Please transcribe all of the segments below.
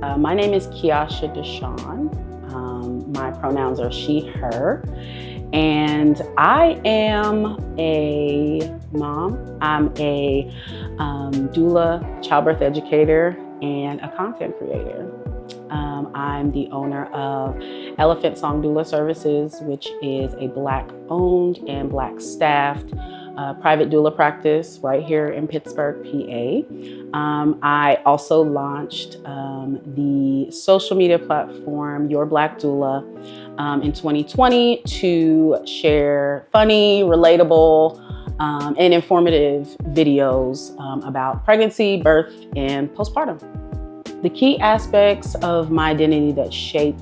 My name is Kieashia my pronouns are she, her, and I am a mom. I'm a doula, childbirth educator, and a content creator. I'm the owner of Elephant Song Doula Services, which is a Black-owned and Black-staffed private doula practice right here in Pittsburgh, PA. I also launched the social media platform Your Black Doula in 2020 to share funny, relatable, and informative videos about pregnancy, birth, and postpartum. The key aspects of my identity that shape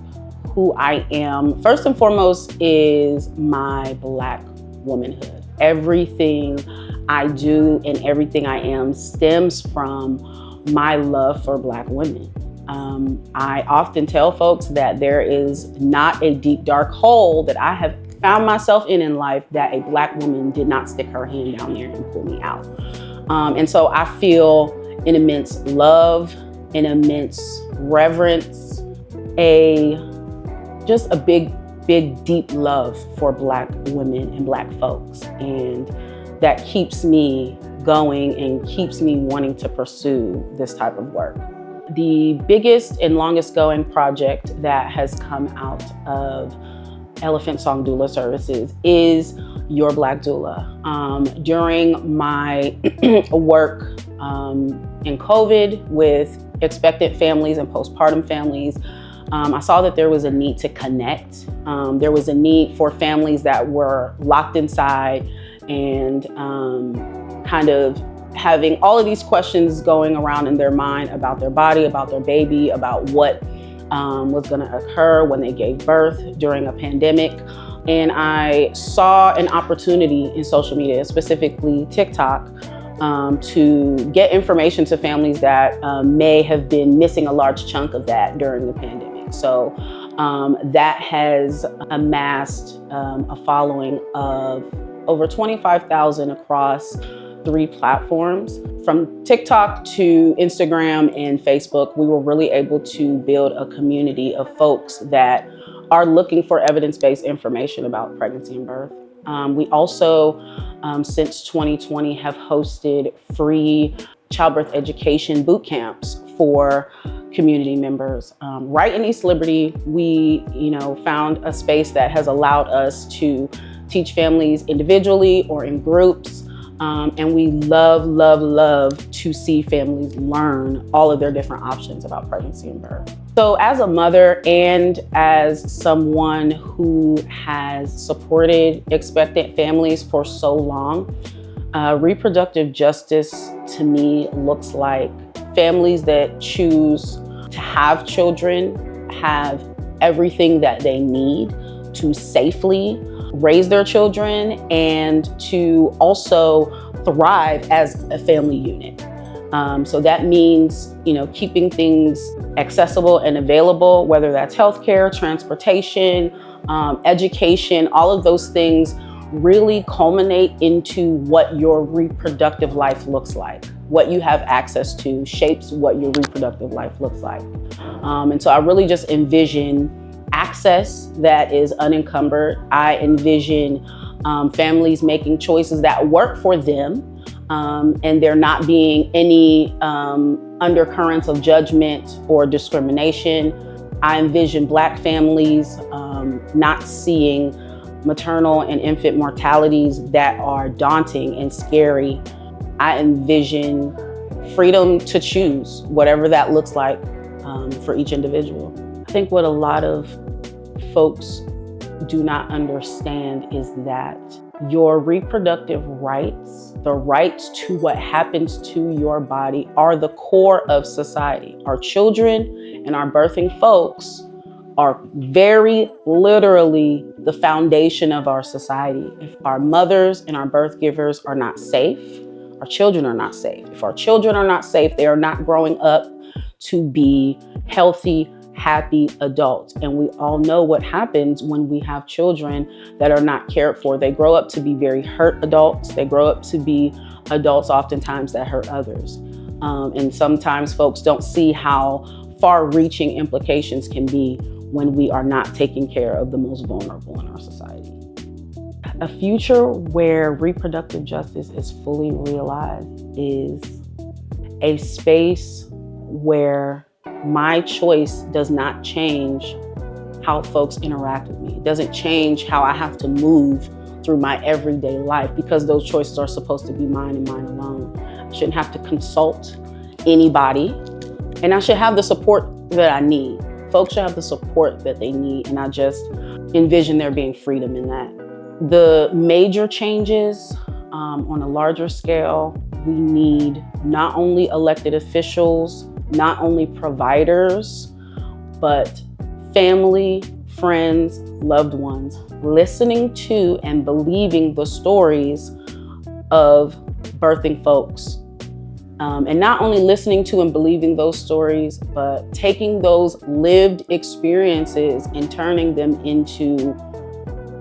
who I am, first and foremost, is my Black womanhood. Everything I do and everything I am stems from my love for Black women. I often tell folks that there is not a deep, dark hole that I have found myself in life that a Black woman did not stick her hand down there and pull me out. And so I feel an immense love, an immense reverence, just a big, deep love for Black women and Black folks. And that keeps me going and keeps me wanting to pursue this type of work. The biggest and longest going project that has come out of Elephant Song Doula Services is Your Black Doula. During my work in COVID with expectant families and postpartum families, I saw that there was a need to connect. There was a need for families that were locked inside and kind of having all of these questions going around in their mind about their body, about their baby, about what was going to occur when they gave birth during a pandemic. And I saw an opportunity in social media, specifically TikTok, to get information to families that may have been missing a large chunk of that during the pandemic. So that has amassed a following of over 25,000 across 3 platforms. From TikTok to Instagram and Facebook, we were really able to build a community of folks that are looking for evidence-based information about pregnancy and birth. We also, since 2020, have hosted free childbirth education boot camps for community members. Right in East Liberty, we found a space that has allowed us to teach families individually or in groups. And we love to see families learn all of their different options about pregnancy and birth. So as a mother and as someone who has supported expectant families for so long, reproductive justice to me looks like families that choose to have children have everything that they need to safely raise their children and to also thrive as a family unit. So that means, keeping things accessible and available, whether that's healthcare, transportation, education, all of those things really culminate into what your reproductive life looks like. What you have access to shapes what your reproductive life looks like. And so I really just envision access that is unencumbered. I envision families making choices that work for them, and there not being any undercurrents of judgment or discrimination. I envision Black families not seeing maternal and infant mortalities that are daunting and scary. I envision freedom to choose whatever that looks like for each individual. I think what a lot of folks do not understand is that your reproductive rights, the rights to what happens to your body, are the core of society. Our children and our birthing folks are very literally the foundation of our society. If our mothers and our birth givers are not safe, our children are not safe. If our children are not safe, they are not growing up to be healthy, happy adults. And we all know what happens when we have children that are not cared for. They grow up to be very hurt adults. They grow up to be adults oftentimes that hurt others. And sometimes folks don't see how far-reaching implications can be when we are not taking care of the most vulnerable in our society. A future where reproductive justice is fully realized is a space where my choice does not change how folks interact with me. It doesn't change how I have to move through my everyday life, because those choices are supposed to be mine and mine alone. I shouldn't have to consult anybody, and I should have the support that I need. Folks should have the support that they need, and I just envision there being freedom in that. The major changes on a larger scale, we need not only elected officials, not only providers, but family, friends, loved ones, listening to and believing the stories of birthing folks. And not only listening to and believing those stories, but taking those lived experiences and turning them into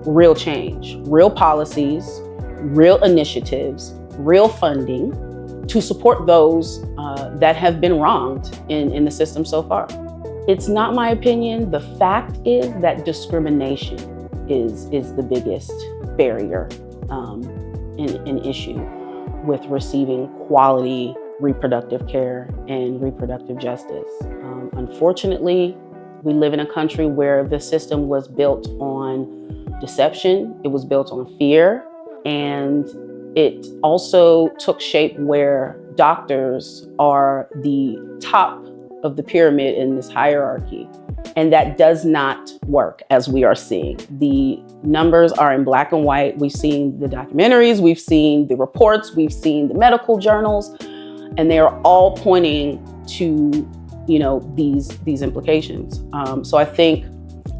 real change, real policies, real initiatives, real funding to support those that have been wronged in the system so far. It's not my opinion. The fact is that discrimination is the biggest barrier and issue with receiving quality reproductive care and reproductive justice. Unfortunately, we live in a country where the system was built on deception, it was built on fear, and it also took shape where doctors are the top of the pyramid in this hierarchy. And that does not work, as we are seeing. The numbers are in black and white. We've seen the documentaries, we've seen the reports, we've seen the medical journals, and they are all pointing to, these implications. So I think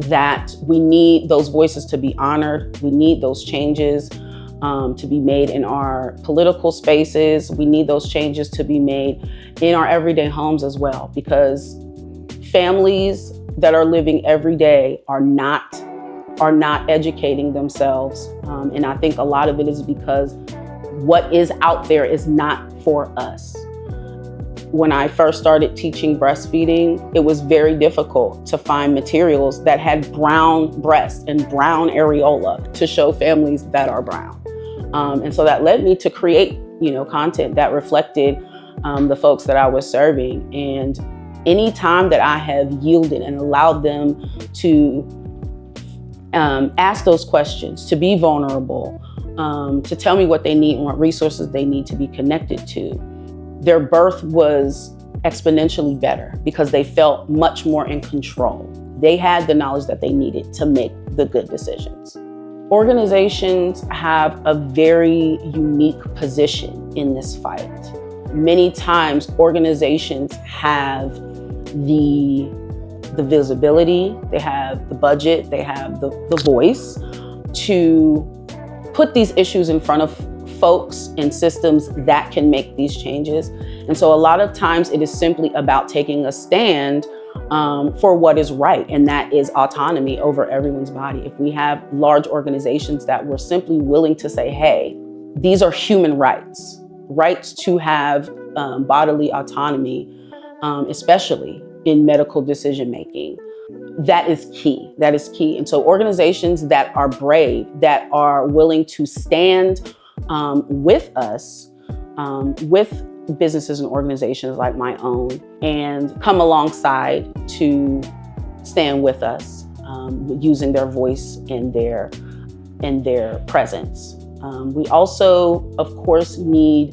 that we need those voices to be honored. We need those changes to be made in our political spaces. We need those changes to be made in our everyday homes as well, because families that are living every day are not educating themselves. And I think a lot of it is because what is out there is not for us. When I first started teaching breastfeeding, it was very difficult to find materials that had brown breasts and brown areola to show families that are brown. And so that led me to create, content that reflected the folks that I was serving. And any time that I have yielded and allowed them to ask those questions, to be vulnerable, to tell me what they need and what resources they need to be connected to, their birth was exponentially better because they felt much more in control. They had the knowledge that they needed to make the good decisions. Organizations have a very unique position in this fight. Many times organizations have the visibility, they have the budget, they have the voice to put these issues in front of folks and systems that can make these changes. And so a lot of times it is simply about taking a stand for what is right, and that is autonomy over everyone's body. If we have large organizations that were simply willing to say, hey, these are human rights to have bodily autonomy, especially in medical decision making, that is key. That is key. And so organizations that are brave, that are willing to stand with us, with businesses and organizations like my own, and come alongside to stand with us, using their voice and their presence. We also, of course, need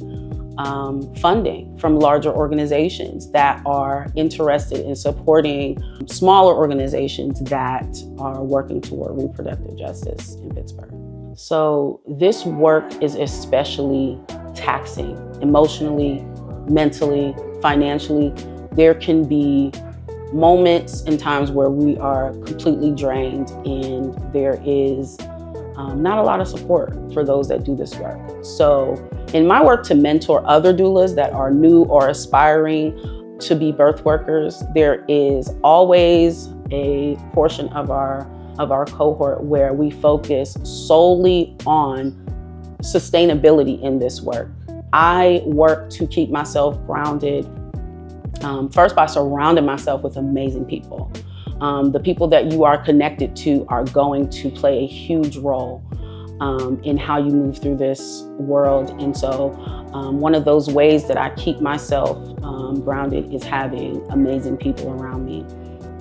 funding from larger organizations that are interested in supporting smaller organizations that are working toward reproductive justice in Pittsburgh. So this work is especially taxing emotionally, mentally, financially. There can be moments and times where we are completely drained and there is not a lot of support for those that do this work. So in my work to mentor other doulas that are new or aspiring to be birth workers, there is always a portion of our cohort where we focus solely on sustainability in this work. I work to keep myself grounded First, by surrounding myself with amazing people. The people that you are connected to are going to play a huge role in how you move through this world. And so one of those ways that I keep myself grounded is having amazing people around me.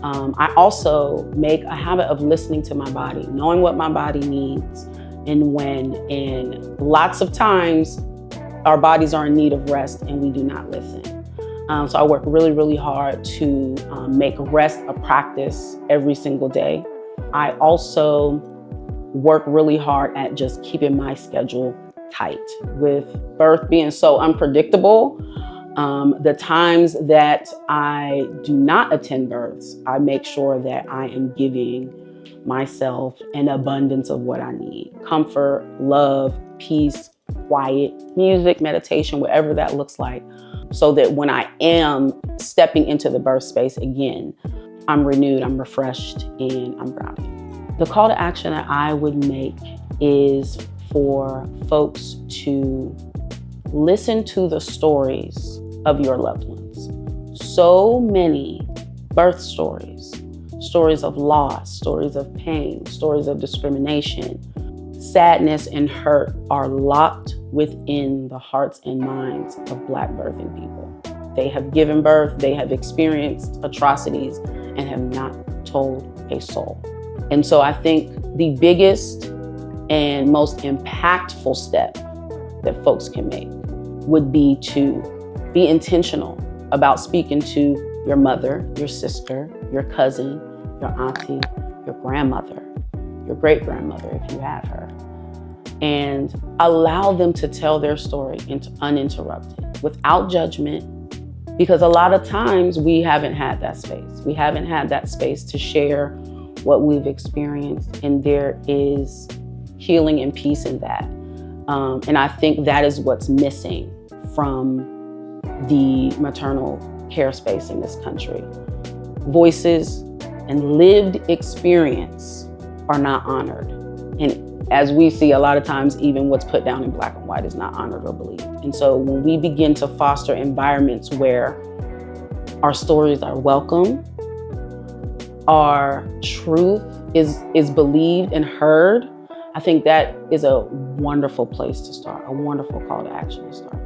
I also make a habit of listening to my body, knowing what my body needs and when. And lots of times our bodies are in need of rest and we do not listen. So I work really, really hard to make rest a practice every single day. I also work really hard at just keeping my schedule tight. With birth being so unpredictable, the times that I do not attend births, I make sure that I am giving myself an abundance of what I need: comfort, love, peace, quiet, music, meditation, whatever that looks like, so that when I am stepping into the birth space again, I'm renewed, I'm refreshed, and I'm grounded. The call to action that I would make is for folks to listen to the stories of your loved ones. So many birth stories, stories of loss, stories of pain, stories of discrimination, sadness, and hurt are locked within the hearts and minds of Black birthing people. They have given birth, they have experienced atrocities, and have not told a soul. And so I think the biggest and most impactful step that folks can make would be to be intentional about speaking to your mother, your sister, your cousin, your auntie, your grandmother, your great-grandmother if you have her, and allow them to tell their story uninterrupted, without judgment, because a lot of times we haven't had that space. We haven't had that space to share what we've experienced, and there is healing and peace in that. And I think that is what's missing from the maternal care space in this country. Voices and lived experience are not honored. And as we see a lot of times, even what's put down in Black and white is not honored or believed. And so when we begin to foster environments where our stories are welcome, our truth is believed and heard, I think that is a wonderful place to start, a wonderful call to action to start.